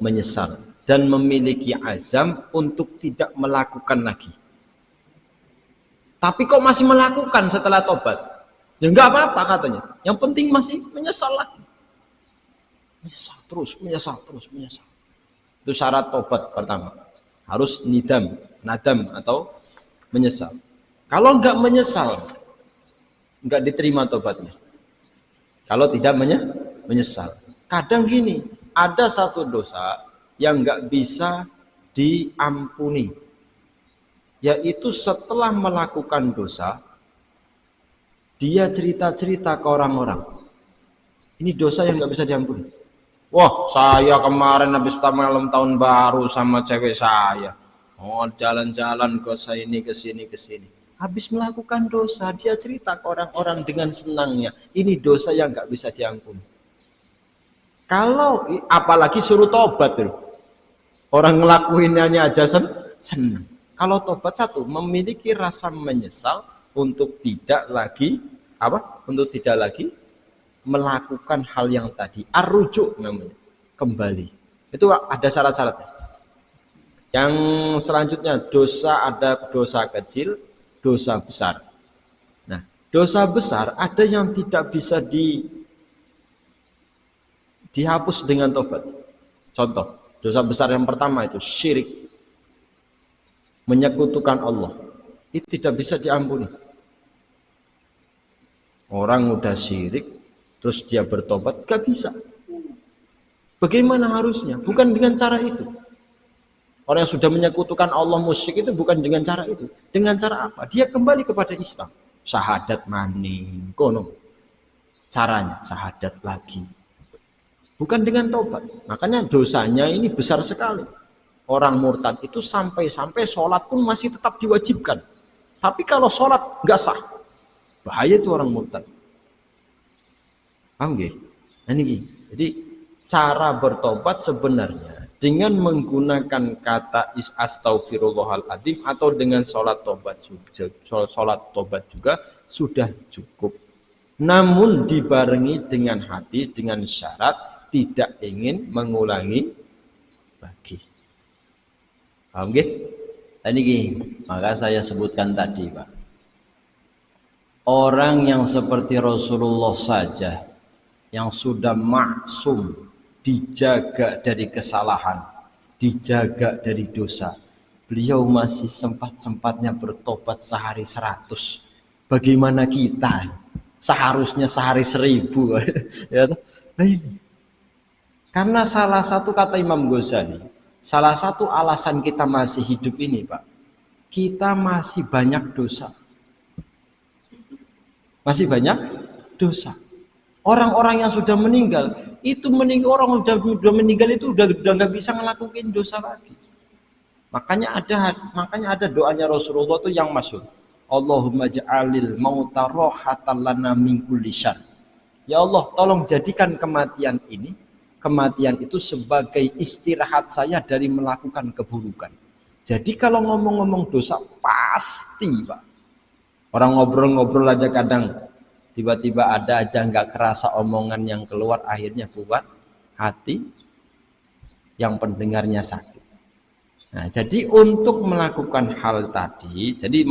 Menyesal dan memiliki azam untuk tidak melakukan lagi. Tapi kok masih melakukan setelah tobat? Ya enggak apa-apa katanya. Yang penting masih menyesal lagi. Menyesal terus. Itu syarat tobat pertama. Harus nadam atau menyesal. Kalau enggak menyesal, enggak diterima tobatnya. Kalau tidak menyesal. Kadang gini, ada satu dosa yang nggak bisa diampuni, yaitu setelah melakukan dosa dia cerita-cerita ke orang-orang. Ini dosa yang nggak bisa diampuni. Wah, saya kemarin habis malam tahun baru sama cewek saya, jalan-jalan ke sini. Habis melakukan dosa dia cerita ke orang-orang dengan senangnya. Ini dosa yang nggak bisa diampuni. Kalau apalagi suruh tobat tuh. Orang ngelakuinnya aja senang. Kalau tobat satu memiliki rasa menyesal untuk tidak lagi melakukan hal yang tadi. Ar-rujuk namanya. Kembali. Itu ada syarat-syaratnya. Yang selanjutnya ada dosa kecil, dosa besar. Nah, dosa besar ada yang tidak bisa dihapus dengan tobat. Contoh, Dosa besar yang pertama itu syirik, menyekutukan Allah. Itu tidak bisa diampuni. Orang udah syirik terus dia bertobat, gak bisa. Bagaimana harusnya? Bukan dengan cara itu. Orang yang sudah menyekutukan Allah musyrik itu bukan dengan cara itu. Dengan cara apa? Dia kembali kepada Islam. Syahadat maning, kono. Caranya syahadat lagi. Bukan dengan tobat. Makanya dosanya ini besar sekali. Orang murtad itu sampai-sampai sholat pun masih tetap diwajibkan. Tapi kalau sholat nggak sah, bahaya itu orang murtad. Paham gak? Nah, ini. Jadi cara bertobat sebenarnya dengan menggunakan kata astaghfirullahaladzim atau dengan sholat tobat juga sudah cukup. Namun dibarengi dengan hati dengan syarat tidak ingin mengulangi lagi. Paham gak? Tadi maka saya sebutkan tadi, Pak. Orang yang seperti Rasulullah saja yang sudah maksum, dijaga dari kesalahan, dijaga dari dosa. Beliau masih sempat-sempatnya bertobat sehari 100. Bagaimana kita? Seharusnya sehari 1000. Ya, karena salah satu kata Imam Ghazali, salah satu alasan kita masih hidup ini, Pak, kita masih banyak dosa. Masih banyak dosa. Orang-orang yang sudah meninggal, orang sudah meninggal itu udah nggak bisa ngelakuin dosa lagi. Makanya ada doanya Rasulullah itu yang masyhur. Allahumma ja'alil mauta rohatan lana min kulli syarr. Ya Allah, tolong jadikan kematian itu sebagai istirahat saya dari melakukan keburukan. Jadi kalau ngomong-ngomong dosa pasti, Pak. Orang ngobrol-ngobrol aja kadang tiba-tiba ada aja nggak kerasa omongan yang keluar akhirnya buat hati yang pendengarnya sakit. Nah, jadi untuk melakukan hal tadi, jadi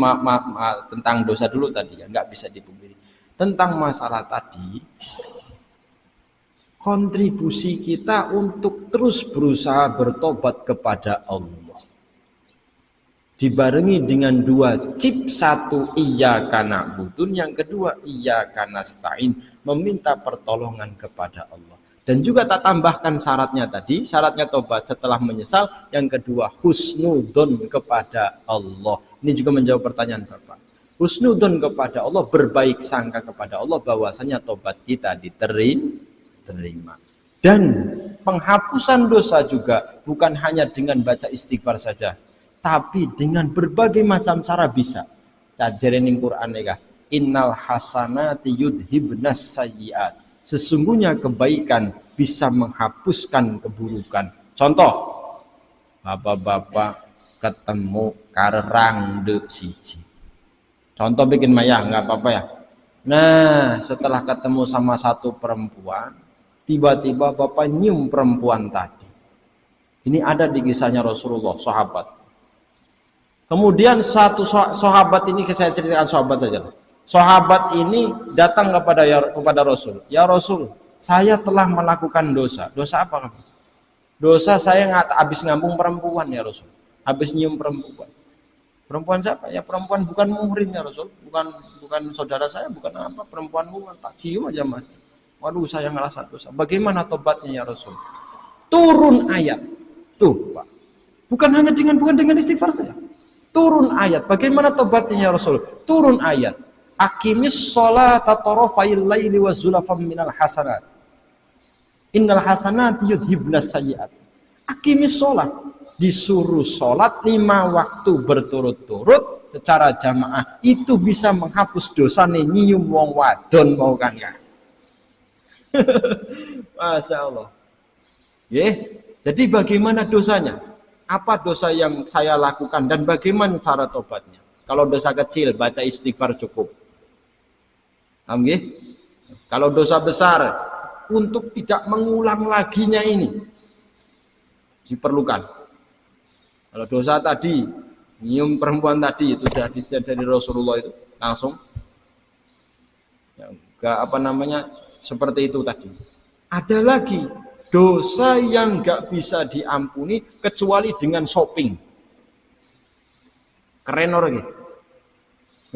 tentang dosa dulu tadi ya, nggak bisa dipungkiri. Tentang masalah tadi, kontribusi kita untuk terus berusaha bertobat kepada Allah. Dibarengi dengan 2 chip, 1 iyyaka na'budu, yang kedua iyyaka nasta'in, meminta pertolongan kepada Allah. Dan juga tak tambahkan syaratnya tadi, syaratnya tobat setelah menyesal, yang kedua husnudon kepada Allah. Ini juga menjawab pertanyaan Bapak. Husnudon kepada Allah, berbaik sangka kepada Allah bahwasanya tobat kita diterima. Dan penghapusan dosa juga bukan hanya dengan baca istighfar saja, tapi dengan berbagai macam cara bisa. Cajarening Quran ya, innal hasanati yudhibnas sayyiat. Sesungguhnya kebaikan bisa menghapuskan keburukan. Contoh, bapak-bapak ketemu karang de siji. Contoh bikin maya, nggak apa-apa ya. Nah, setelah ketemu sama satu perempuan, tiba-tiba bapak nyium perempuan tadi. Ini ada di kisahnya Rasulullah, sahabat. Kemudian satu sahabat ini, saya ceritakan sahabat saja. Sahabat ini datang kepada Rasul. Ya Rasul, saya telah melakukan dosa. Dosa apa kamu? Dosa saya habis ngambung perempuan ya Rasul. Habis nyium perempuan. Perempuan siapa? Ya perempuan bukan muhrim ya Rasul. Bukan saudara saya, bukan apa. Perempuan bukan, tak cium aja mas. Waduh, saya ngerasa dosa. Bagaimana tobatnya ya Rasul? Turun ayat. Tuh Pak. Bukan dengan istighfar saja. Turun ayat. Bagaimana tobatnya ya Rasul? Turun ayat. Aqimis sholata tarafayil laili wa zulafam minal hasanat. Innal hasanati yudhibnas sayyiat. Aqimis sholat. Disuruh sholat 5 waktu berturut-turut secara jamaah. Itu bisa menghapus dosa nih nyium wong wadon mau kan ya. Masya Allah. Jadi bagaimana dosanya? Apa dosa yang saya lakukan dan bagaimana cara tobatnya? Kalau dosa kecil baca istighfar cukup. Paham nggih? Kalau dosa besar untuk tidak mengulang laginya ini diperlukan. Kalau dosa tadi nyium perempuan tadi itu sudah disediakan dari Rasulullah itu langsung ya, seperti itu tadi. Ada lagi dosa yang nggak bisa diampuni kecuali dengan shopping. Keren orang gitu.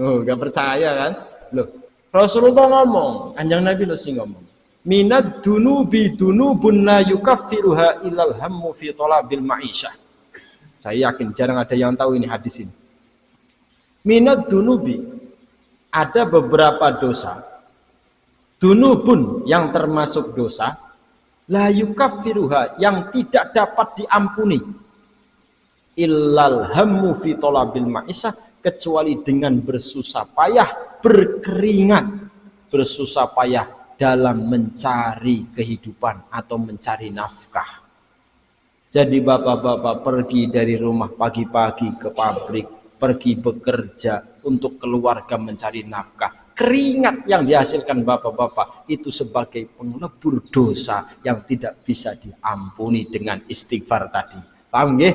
Oh, nggak percaya kan? Loh, Rasulullah ngomong, Kanjeng Nabi lo sih ngomong. Minad dunubi dunubun la yukaffiruha ilal hammu fi talabil ma'isyah. Saya yakin jarang ada yang tahu ini hadis ini. Minad dunubi, ada beberapa dosa. Dunubun yang termasuk dosa, la yukaffiruha yang tidak dapat diampuni. Illal hammu fi talabil ma'isyah, kecuali dengan bersusah payah, berkeringat, bersusah payah dalam mencari kehidupan atau mencari nafkah. Jadi bapak-bapak pergi dari rumah pagi-pagi ke pabrik, pergi bekerja untuk keluarga mencari nafkah. Keringat yang dihasilkan bapak-bapak itu sebagai penglebur dosa yang tidak bisa diampuni dengan istighfar tadi. Paham nggih?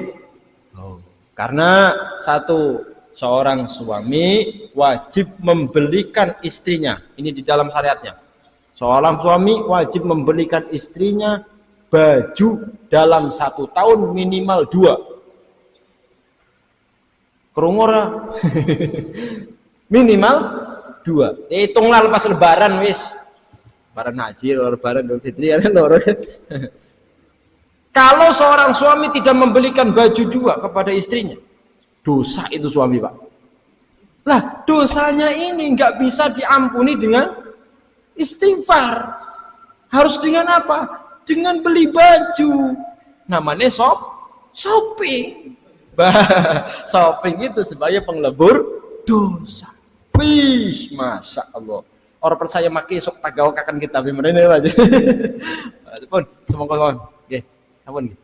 Oh. Karena satu, seorang suami wajib membelikan istrinya. Ini di dalam syariatnya. Seorang suami wajib membelikan istrinya baju dalam 1 tahun minimal 2. Kerungora minimal 2. Hitunglah lepas lebaran wis. Lebaran haji, lebaran Idul Fitri Kalau seorang suami tidak membelikan baju 2 kepada istrinya, dosa itu suami, Pak. Lah, dosanya ini nggak bisa diampuni dengan istighfar. Harus dengan apa? Dengan beli baju. Namanya shopping. Shopping itu sebagai penglebur dosa. Wih, masya Allah. Orang percaya maki sok tagawak akan kita bimene aja. Pun semoga kawan. Nggih, ampun nggih.